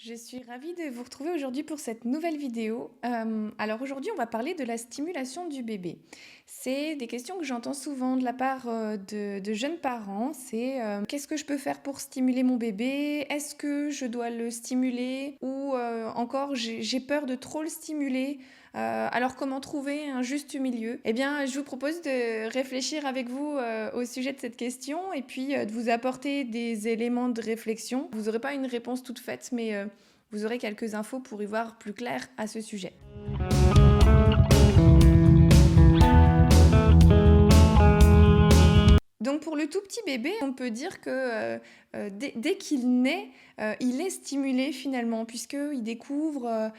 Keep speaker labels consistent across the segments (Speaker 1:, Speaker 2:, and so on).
Speaker 1: Je suis ravie de vous retrouver aujourd'hui pour cette nouvelle vidéo. Alors aujourd'hui, on va parler de la stimulation du bébé. C'est des questions que j'entends souvent de la part de jeunes parents. C'est qu'est-ce que je peux faire pour stimuler mon bébé? Est-ce que je dois le stimuler? Ou encore, j'ai peur de trop le stimuler. Alors comment trouver un juste milieu? Eh bien, je vous propose de réfléchir avec vous au sujet de cette question et puis de vous apporter des éléments de réflexion. Vous n'aurez pas une réponse toute faite, mais vous aurez quelques infos pour y voir plus clair à ce sujet. Donc pour le tout petit bébé, on peut dire que dès qu'il naît, il est stimulé finalement, puisqu'il découvre,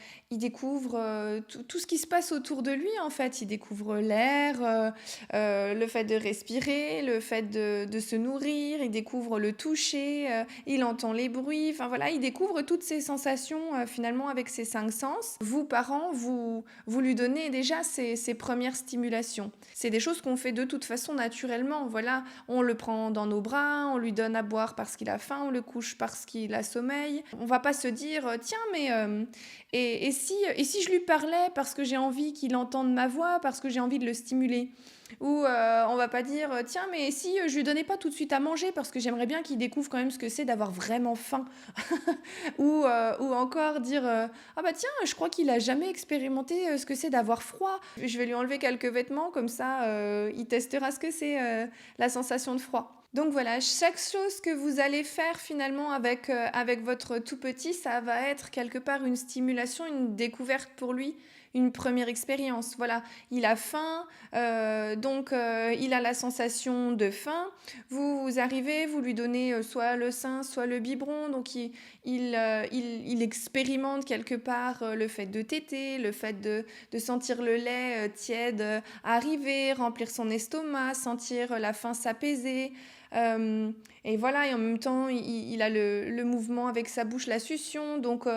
Speaker 1: tout ce qui se passe autour de lui en fait. Il découvre l'air, le fait de respirer, le fait de se nourrir, il découvre le toucher, il entend les bruits, enfin voilà, il découvre toutes ces sensations finalement avec ses 5 sens. Vous, parents, vous lui donnez déjà ces premières stimulations. C'est des choses qu'on fait de toute façon naturellement, voilà. On le prend dans nos bras, on lui donne à boire parce qu'il a faim, on le couche parce qu'il a sommeil. On va pas se dire tiens mais et si je lui parlais parce que j'ai envie qu'il entende ma voix, parce que j'ai envie de le stimuler. Ou on va pas dire tiens mais si je lui donnais pas tout de suite à manger parce que j'aimerais bien qu'il découvre quand même ce que c'est d'avoir vraiment faim. Ou encore dire ah bah tiens je crois qu'il a jamais expérimenté ce que c'est d'avoir froid. Je vais lui enlever quelques vêtements comme ça il testera ce que c'est la sensation de froid. Donc voilà, chaque chose que vous allez faire finalement avec votre tout petit, ça va être quelque part une stimulation, une découverte pour lui, une première expérience. Voilà, il a faim, donc il a la sensation de faim. Vous arrivez, vous lui donnez soit le sein, soit le biberon, donc il expérimente quelque part le fait de téter, le fait de sentir le lait tiède arriver, remplir son estomac, sentir la faim s'apaiser. Et voilà, et en même temps, il a le mouvement avec sa bouche, la succion. Donc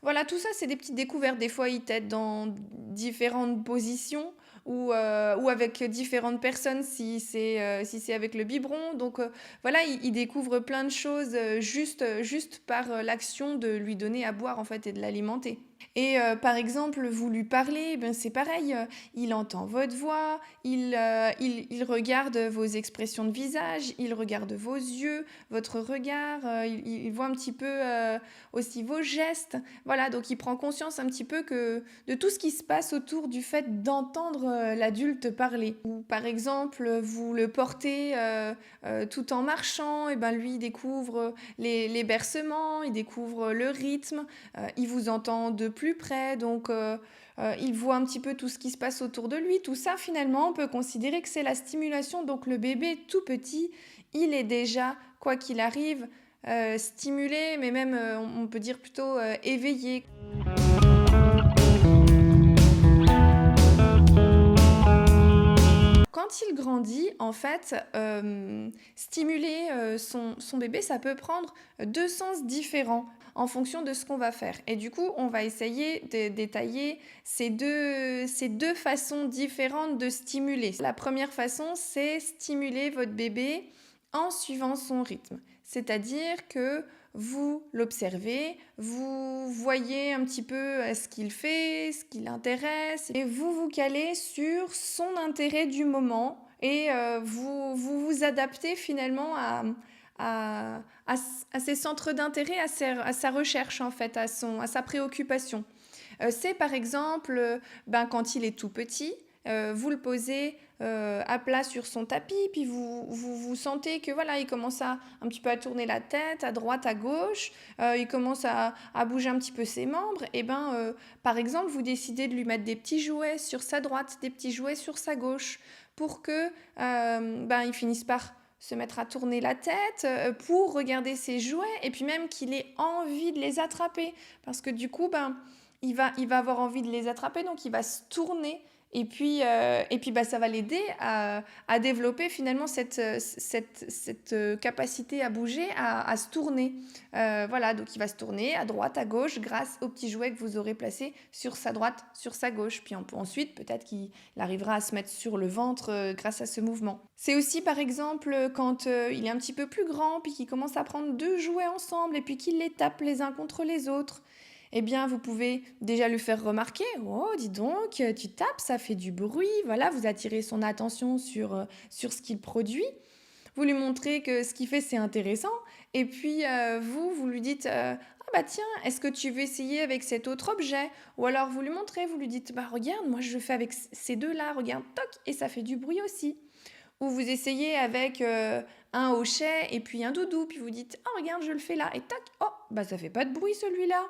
Speaker 1: voilà, tout ça, c'est des petites découvertes. Des fois, il t'aide dans différentes positions ou avec différentes personnes si c'est avec le biberon. Donc voilà, il découvre plein de choses juste par l'action de lui donner à boire en fait et de l'alimenter. Et par exemple, vous lui parlez, ben c'est pareil, il entend votre voix, il regarde vos expressions de visage, il regarde vos yeux, votre regard, il voit un petit peu aussi vos gestes. Voilà, donc il prend conscience un petit peu de tout ce qui se passe autour du fait d'entendre l'adulte parler. Ou par exemple, vous le portez tout en marchant, et ben lui il découvre les bercements, il découvre le rythme, il vous entend de plus près, donc il voit un petit peu tout ce qui se passe autour de lui. Tout ça, finalement, on peut considérer que c'est la stimulation. Donc le bébé tout petit, il est déjà, quoi qu'il arrive, stimulé, mais même, on peut dire plutôt éveillé. Quand il grandit, en fait, stimuler son bébé, ça peut prendre deux sens différents en fonction de ce qu'on va faire. Et du coup, on va essayer de détailler ces deux façons différentes de stimuler. La première façon, c'est stimuler votre bébé en suivant son rythme. C'est-à-dire que vous l'observez, vous voyez un petit peu ce qu'il fait, ce qui l'intéresse, et vous vous calez sur son intérêt du moment, et vous adaptez finalement à ses centres d'intérêt, à sa recherche en fait, à sa préoccupation. C'est par exemple quand il est tout petit, vous le posez à plat sur son tapis, puis vous sentez que voilà, il commence un petit peu à tourner la tête à droite, à gauche, il commence à bouger un petit peu ses membres, et par exemple, vous décidez de lui mettre des petits jouets sur sa droite, des petits jouets sur sa gauche, pour que il finisse par se mettre à tourner la tête pour regarder ses jouets, et puis même qu'il ait envie de les attraper, parce que du coup, il va avoir envie de les attraper, donc il va se tourner Et puis, bah, ça va l'aider à développer finalement cette capacité à bouger, à se tourner. Voilà, donc il va se tourner à droite, à gauche, grâce aux petits jouets que vous aurez placés sur sa droite, sur sa gauche. Puis ensuite, peut-être qu'il arrivera à se mettre sur le ventre grâce à ce mouvement. C'est aussi, par exemple, quand il est un petit peu plus grand, puis qu'il commence à prendre deux jouets ensemble, et puis qu'il les tape les uns contre les autres. Eh bien, vous pouvez déjà lui faire remarquer, oh, dis donc, tu tapes, ça fait du bruit. Voilà, vous attirez son attention sur ce qu'il produit. Vous lui montrez que ce qu'il fait, c'est intéressant. Et puis, vous lui dites, ah bah tiens, est-ce que tu veux essayer avec cet autre objet? Ou alors, vous lui montrez, vous lui dites, bah regarde, moi je le fais avec ces deux-là, regarde, toc, et ça fait du bruit aussi. Ou vous essayez avec un hochet et puis un doudou, puis vous dites, ah regarde, je le fais là, et tac, oh, bah ça fait pas de bruit celui-là.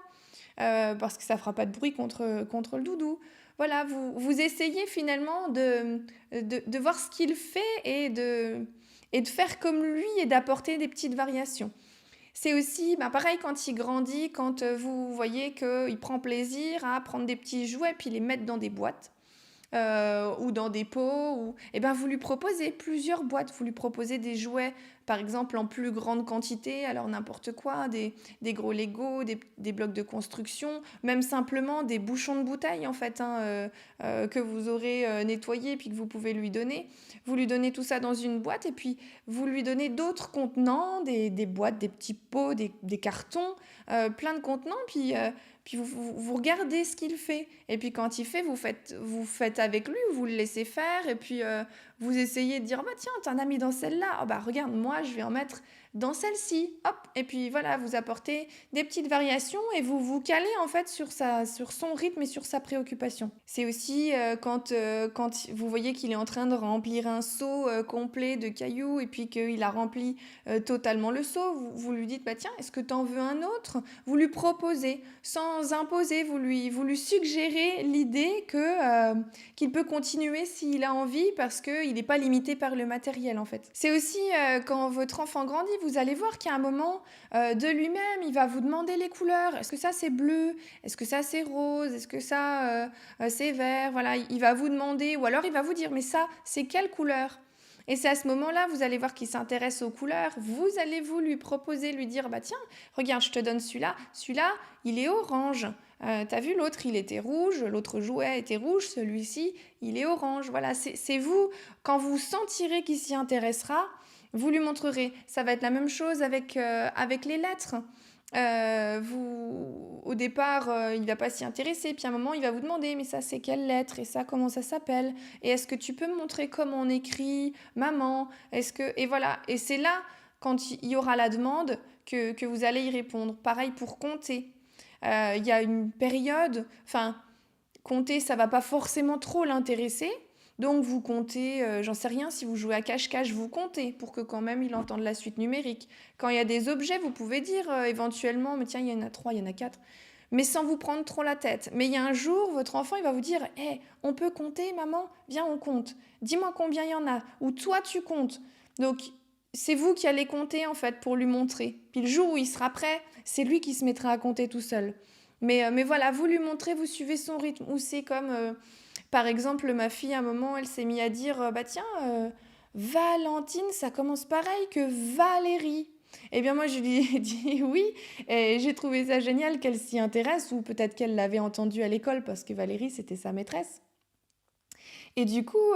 Speaker 1: Parce que ça fera pas de bruit contre le doudou. Voilà, vous essayez finalement de voir ce qu'il fait et de faire comme lui et d'apporter des petites variations. C'est aussi bah, pareil quand il grandit, quand vous voyez qu'il prend plaisir à prendre des petits jouets puis les mettre dans des boîtes. Ou dans des pots, eh ben, vous lui proposez plusieurs boîtes, vous lui proposez des jouets, par exemple en plus grande quantité, alors n'importe quoi, des gros Lego, des blocs de construction, même simplement des bouchons de bouteilles en fait, hein, que vous aurez nettoyés puis que vous pouvez lui donner. Vous lui donnez tout ça dans une boîte et puis vous lui donnez d'autres contenants, des boîtes, des petits pots, des cartons, plein de contenants, puis vous regardez ce qu'il fait. Et puis quand il fait, vous faites avec lui, vous le laissez faire. Et puis vous essayez de dire, bah tiens, t'en as mis dans celle-là. Oh, bah regarde, moi, je vais en mettre dans celle-ci. Hop. Et puis voilà, vous apportez des petites variations et vous vous calez en fait sur son rythme et sur sa préoccupation. C'est aussi quand vous voyez qu'il est en train de remplir un seau complet de cailloux et puis qu'il a rempli totalement le seau, vous lui dites, bah tiens, est-ce que t'en veux un autre? Vous lui proposez, sans imposer, vous lui suggérez l'idée qu'il peut continuer s'il a envie parce qu'il n'est pas limité par le matériel en fait. C'est aussi quand votre enfant grandit, vous allez voir qu'à un moment de lui-même, il va vous demander les couleurs. Est-ce que ça c'est bleu? Est-ce que ça c'est rose? Est-ce que ça c'est vert? Voilà, il va vous demander ou alors il va vous dire mais ça c'est quelle couleur? Et c'est à ce moment-là, vous allez voir qu'il s'intéresse aux couleurs. Vous allez vous lui proposer, lui dire, bah tiens, regarde, je te donne celui-là. Celui-là, il est orange. T'as vu l'autre, il était rouge. L'autre jouet était rouge. Celui-ci, il est orange. Voilà, c'est vous. Quand vous sentirez qu'il s'y intéressera, vous lui montrerez. Ça va être la même chose avec les lettres. Au départ, il va pas s'y intéresser, puis à un moment, il va vous demander, mais ça, c'est quelle lettre? Et ça, comment ça s'appelle? Et est-ce que tu peux me montrer comment on écrit, maman? Et voilà. Et c'est là, quand il y aura la demande, que vous allez y répondre. Pareil pour compter. Il y a une période, enfin, compter, ça va pas forcément trop l'intéresser. Donc vous comptez, j'en sais rien, si vous jouez à cache-cache, vous comptez pour que quand même il entende la suite numérique. Quand il y a des objets, vous pouvez dire éventuellement, mais tiens, il y en a 3, il y en a 4, mais sans vous prendre trop la tête. Mais il y a un jour, votre enfant, il va vous dire, hé, on peut compter, maman? Viens, on compte. Dis-moi combien il y en a. Ou toi, tu comptes. Donc, c'est vous qui allez compter, en fait, pour lui montrer. Puis le jour où il sera prêt, c'est lui qui se mettra à compter tout seul. Mais voilà, vous lui montrez, vous suivez son rythme. Ou c'est comme, par exemple, ma fille, à un moment, elle s'est mise à dire, bah tiens, Valentine, ça commence pareil que Valérie. Eh bien, moi, je lui ai dit oui, et j'ai trouvé ça génial qu'elle s'y intéresse, ou peut-être qu'elle l'avait entendu à l'école, parce que Valérie, c'était sa maîtresse. Et du coup,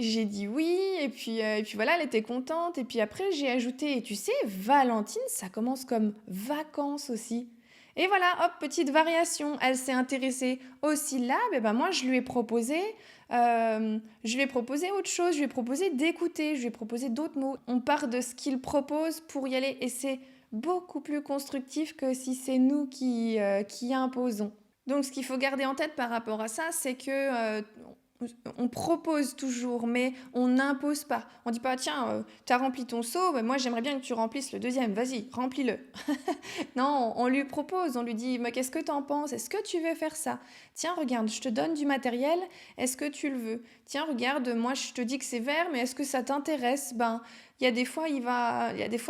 Speaker 1: j'ai dit oui, et puis voilà, elle était contente. Et puis après, j'ai ajouté, et tu sais, Valentine, ça commence comme vacances aussi. Et voilà, hop, petite variation. Elle s'est intéressée aux syllabes, et ben moi, je lui ai proposé autre chose, je lui ai proposé d'écouter, je lui ai proposé d'autres mots. On part de ce qu'il propose pour y aller, et c'est beaucoup plus constructif que si c'est nous qui imposons. Donc, ce qu'il faut garder en tête par rapport à ça, c'est que on propose toujours, mais on n'impose pas. On dit pas, tiens, t'as rempli ton seau, ben moi j'aimerais bien que tu remplisses le deuxième, vas-y, remplis-le. Non, on lui propose, on lui dit, mais qu'est-ce que t'en penses? Est-ce que tu veux faire ça? Tiens, regarde, je te donne du matériel, est-ce que tu le veux? Tiens, regarde, moi je te dis que c'est vert, mais est-ce que ça t'intéresse? Ben, il y a des fois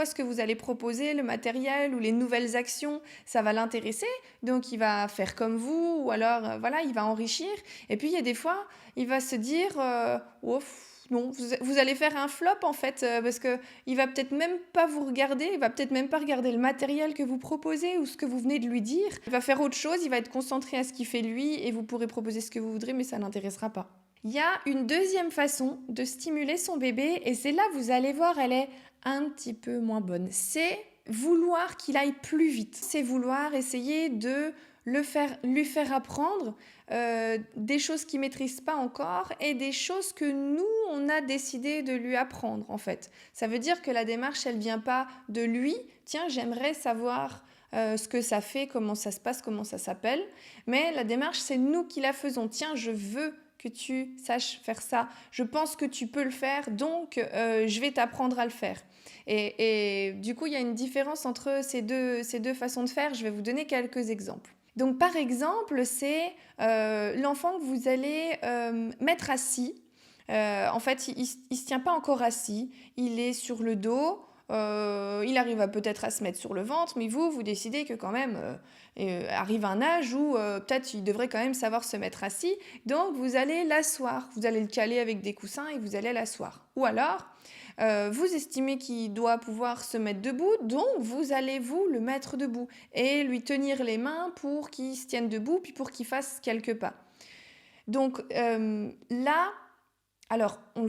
Speaker 1: ce que vous allez proposer, le matériel ou les nouvelles actions, ça va l'intéresser, donc il va faire comme vous, ou alors voilà, il va enrichir. Et puis il y a des fois, il va se dire, oh, non, vous allez faire un flop en fait, parce que il va peut-être même pas vous regarder, il va peut-être même pas regarder le matériel que vous proposez ou ce que vous venez de lui dire. Il va faire autre chose, il va être concentré à ce qu'il fait lui, et vous pourrez proposer ce que vous voudrez, mais ça l'intéressera pas. Il y a une deuxième façon de stimuler son bébé, et c'est là, vous allez voir, elle est un petit peu moins bonne. C'est vouloir qu'il aille plus vite. C'est vouloir essayer de lui faire apprendre des choses qu'il ne maîtrise pas encore et des choses que nous, on a décidé de lui apprendre, en fait. Ça veut dire que la démarche, elle ne vient pas de lui. Tiens, j'aimerais savoir ce que ça fait, comment ça se passe, comment ça s'appelle. Mais la démarche, c'est nous qui la faisons. Tiens, je veux que tu saches faire ça. Je pense que tu peux le faire, donc je vais t'apprendre à le faire. Et du coup, il y a une différence entre ces deux façons de faire. Je vais vous donner quelques exemples. Donc, par exemple, c'est l'enfant que vous allez mettre assis. En fait, il ne se tient pas encore assis. Il est sur le dos. Il arrive peut-être à se mettre sur le ventre, mais vous décidez que quand même, arrive un âge où peut-être il devrait quand même savoir se mettre assis. Donc, vous allez l'asseoir. Vous allez le caler avec des coussins et vous allez l'asseoir. Ou alors, vous estimez qu'il doit pouvoir se mettre debout, donc vous allez vous le mettre debout et lui tenir les mains pour qu'il se tienne debout, puis pour qu'il fasse quelques pas. Donc là, alors on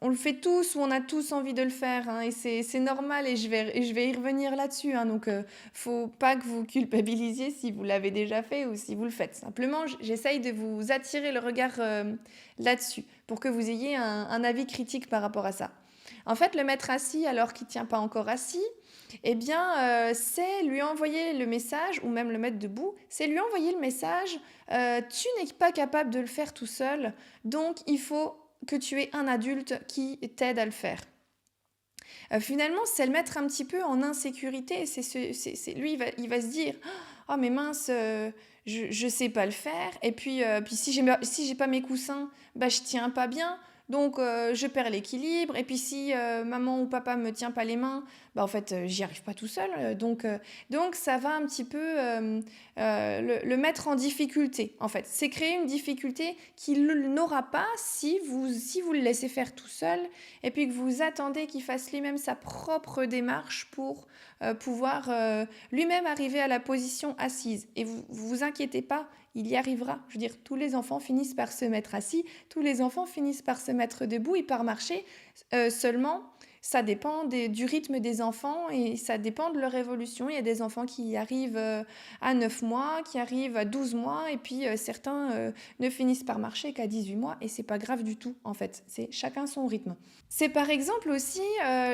Speaker 1: le fait tous ou on a tous envie de le faire, hein, et c'est normal, et je vais y revenir là-dessus, hein, donc faut pas que vous culpabilisiez si vous l'avez déjà fait ou si vous le faites. Simplement, j'essaye de vous attirer le regard là-dessus pour que vous ayez un avis critique par rapport à ça. En fait, le mettre assis alors qu'il ne tient pas encore assis, eh bien, c'est lui envoyer le message, ou même le mettre debout, c'est lui envoyer le message, tu n'es pas capable de le faire tout seul, donc il faut que tu aies un adulte qui t'aide à le faire. Finalement, c'est le mettre un petit peu en insécurité. Lui, il va se dire, oh mais mince, je sais pas le faire. Et puis si j'ai pas mes coussins, bah je tiens pas bien. Donc je perds l'équilibre. Et puis si maman ou papa me tient pas les mains, bah en fait j'y arrive pas tout seul. Donc ça va un petit peu le mettre en difficulté. En fait, c'est créer une difficulté qu'il n'aura pas si vous le laissez faire tout seul, et puis que vous attendez qu'il fasse lui-même sa propre démarche pour pouvoir lui-même arriver à la position assise. Et vous inquiétez pas, il y arrivera. Je veux dire, tous les enfants finissent par se mettre assis, tous les enfants finissent par se mettre debout et par marcher. Seulement, ça dépend du rythme des enfants et ça dépend de leur évolution. Il y a des enfants qui arrivent à 9 mois, qui arrivent à 12 mois, et puis certains ne finissent par marcher qu'à 18 mois, et c'est pas grave du tout, en fait. C'est chacun son rythme. C'est par exemple aussi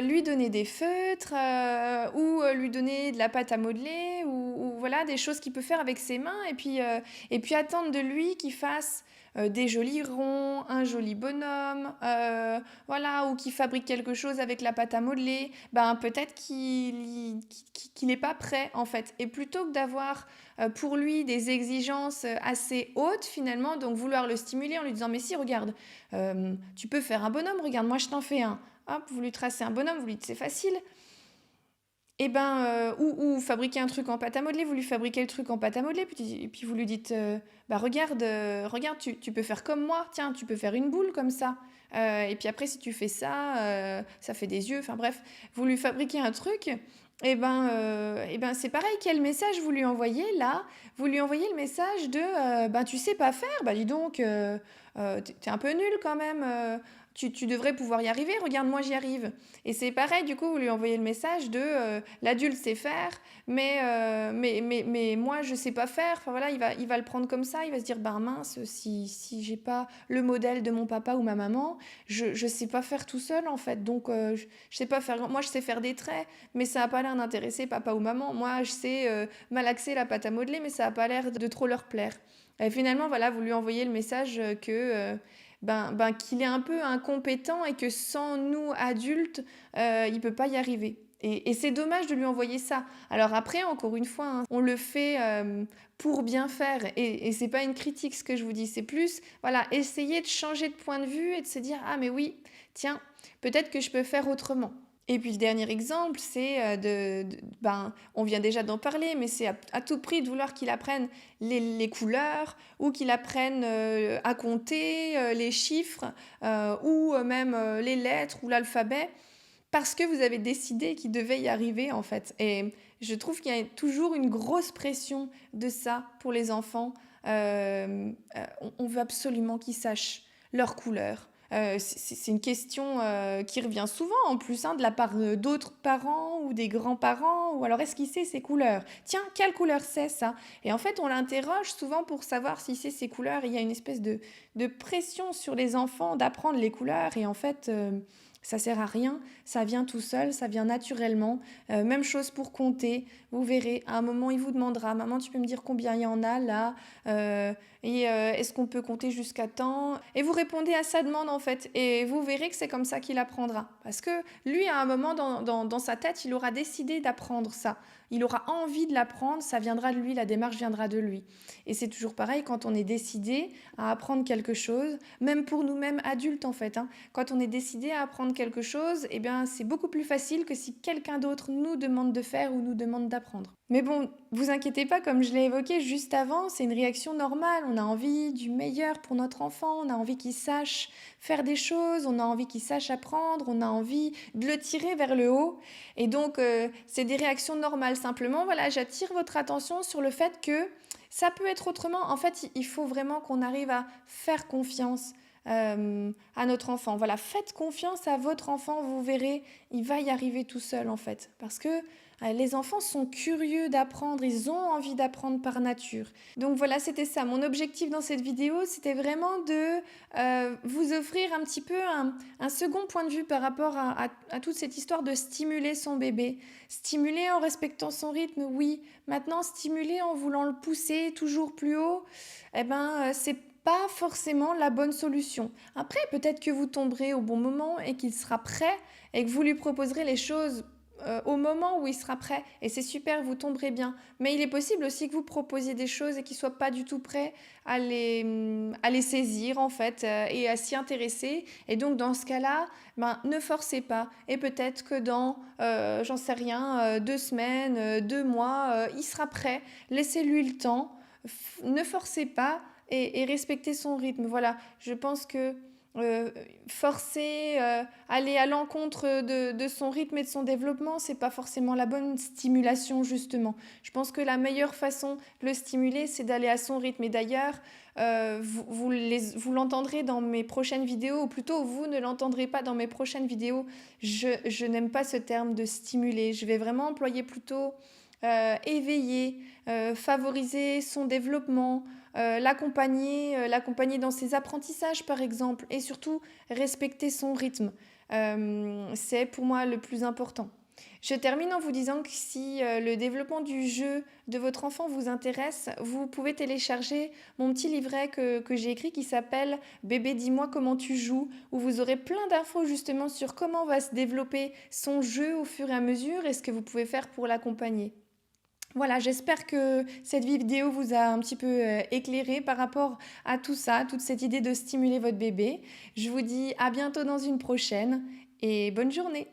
Speaker 1: lui donner des feutres ou lui donner de la pâte à modeler, ou voilà, des choses qu'il peut faire avec ses mains, et puis attendre de lui qu'il fasse des jolis ronds, un joli bonhomme, voilà, ou qu'il fabrique quelque chose avec la pâte à modeler. Ben peut-être qu'il n'est pas prêt, en fait. Et plutôt que d'avoir pour lui des exigences assez hautes, finalement, donc vouloir le stimuler en lui disant, mais si, regarde, tu peux faire un bonhomme, regarde, moi je t'en fais un. Hop, vous lui tracez un bonhomme, vous lui dites c'est facile. Et ben, ou fabriquer un truc en pâte à modeler, vous lui fabriquez le truc en pâte à modeler, et puis vous lui dites, bah regarde, tu peux faire comme moi, tiens, tu peux faire une boule comme ça. Et puis après, si tu fais ça, ça fait des yeux, enfin bref, vous lui fabriquez un truc, et ben c'est pareil, quel message vous lui envoyez là? Vous lui envoyez le message de, ben tu sais pas faire, bah dis donc, t'es un peu nul quand même, tu devrais pouvoir y arriver, regarde, moi j'y arrive. Et c'est pareil, du coup, vous lui envoyez le message de l'adulte sait faire, mais moi je sais pas faire. Enfin voilà, il va le prendre comme ça, il va se dire, bah mince, si j'ai pas le modèle de mon papa ou ma maman, je sais pas faire tout seul en fait. Donc je sais pas faire, moi je sais faire des traits, mais ça a pas l'air d'intéresser papa ou maman. Moi je sais malaxer la pâte à modeler, mais ça a pas l'air de trop leur plaire. Et finalement, voilà, vous lui envoyez le message que qu'il est un peu incompétent et que sans nous adultes, il peut pas y arriver. Et c'est dommage de lui envoyer ça. Alors après, encore une fois, hein, on le fait pour bien faire. Et c'est pas une critique ce que je vous dis. C'est plus, voilà, essayer de changer de point de vue et de se dire, ah mais oui, tiens, peut-être que je peux faire autrement. Et puis le dernier exemple, c'est on vient déjà d'en parler, mais c'est à tout prix de vouloir qu'il apprenne les couleurs ou qu'il apprenne à compter les chiffres ou même les lettres ou l'alphabet parce que vous avez décidé qu'il devait y arriver en fait. Et je trouve qu'il y a toujours une grosse pression de ça pour les enfants. On veut absolument qu'ils sachent leurs couleurs. C'est une question qui revient souvent en plus de la part d'autres parents ou des grands-parents. Ou alors est-ce qu'il sait ses couleurs? Tiens, quelle couleur c'est ça? Et en fait, on l'interroge souvent pour savoir s'il sait ses couleurs. Il y a une espèce de pression sur les enfants d'apprendre les couleurs. Et en fait, ça sert à rien, ça vient tout seul, ça vient naturellement. Même chose pour compter, vous verrez, à un moment il vous demandera, maman tu peux me dire combien il y en a là, est-ce qu'on peut compter jusqu'à tant? Et vous répondez à sa demande en fait, et vous verrez que c'est comme ça qu'il apprendra. Parce que lui, à un moment dans sa tête, il aura décidé d'apprendre ça. Il aura envie de l'apprendre, ça viendra de lui, la démarche viendra de lui. Et c'est toujours pareil quand on est décidé à apprendre quelque chose, même pour nous-mêmes adultes en fait. Quand on est décidé à apprendre quelque chose, eh bien, c'est beaucoup plus facile que si quelqu'un d'autre nous demande de faire ou nous demande d'apprendre. Mais bon, vous inquiétez pas, comme je l'ai évoqué juste avant, c'est une réaction normale. On a envie du meilleur pour notre enfant, on a envie qu'il sache faire des choses, on a envie qu'il sache apprendre, on a envie de le tirer vers le haut. Et donc, c'est des réactions normales. Simplement, voilà, j'attire votre attention sur le fait que ça peut être autrement. En fait, il faut vraiment qu'on arrive à faire confiance à notre enfant. Voilà, faites confiance à votre enfant, vous verrez, il va y arriver tout seul en fait. Parce que les enfants sont curieux d'apprendre, ils ont envie d'apprendre par nature. Donc voilà, c'était ça. Mon objectif dans cette vidéo, c'était vraiment de vous offrir un petit peu un second point de vue par rapport à toute cette histoire de stimuler son bébé. Stimuler en respectant son rythme, oui. Maintenant, stimuler en voulant le pousser toujours plus haut, c'est pas forcément la bonne solution. Après, peut-être que vous tomberez au bon moment et qu'il sera prêt et que vous lui proposerez les choses au moment où il sera prêt. Et c'est super, vous tomberez bien. Mais il est possible aussi que vous proposiez des choses et qu'il ne soit pas du tout prêt à les saisir en fait et à s'y intéresser. Et donc dans ce cas-là, ne forcez pas. Et peut-être que dans, j'en sais rien, 2 semaines, 2 mois, il sera prêt. Laissez-lui le temps. Ne forcez pas et respecter son rythme. Voilà, je pense que forcer, aller à l'encontre de son rythme et de son développement, c'est pas forcément la bonne stimulation justement. Je pense que la meilleure façon de le stimuler, c'est d'aller à son rythme. Et d'ailleurs, vous l'entendrez dans mes prochaines vidéos, ou plutôt vous ne l'entendrez pas dans mes prochaines vidéos. Je n'aime pas ce terme de stimuler. Je vais vraiment employer plutôt éveiller, favoriser son développement, l'accompagner dans ses apprentissages par exemple, et surtout respecter son rythme. C'est pour moi le plus important. Je termine en vous disant que si le développement du jeu de votre enfant vous intéresse, vous pouvez télécharger mon petit livret que j'ai écrit qui s'appelle Bébé, dis-moi comment tu joues, où vous aurez plein d'infos justement sur comment va se développer son jeu au fur et à mesure et ce que vous pouvez faire pour l'accompagner. Voilà, j'espère que cette vidéo vous a un petit peu éclairé par rapport à tout ça, toute cette idée de stimuler votre bébé. Je vous dis à bientôt dans une prochaine et bonne journée.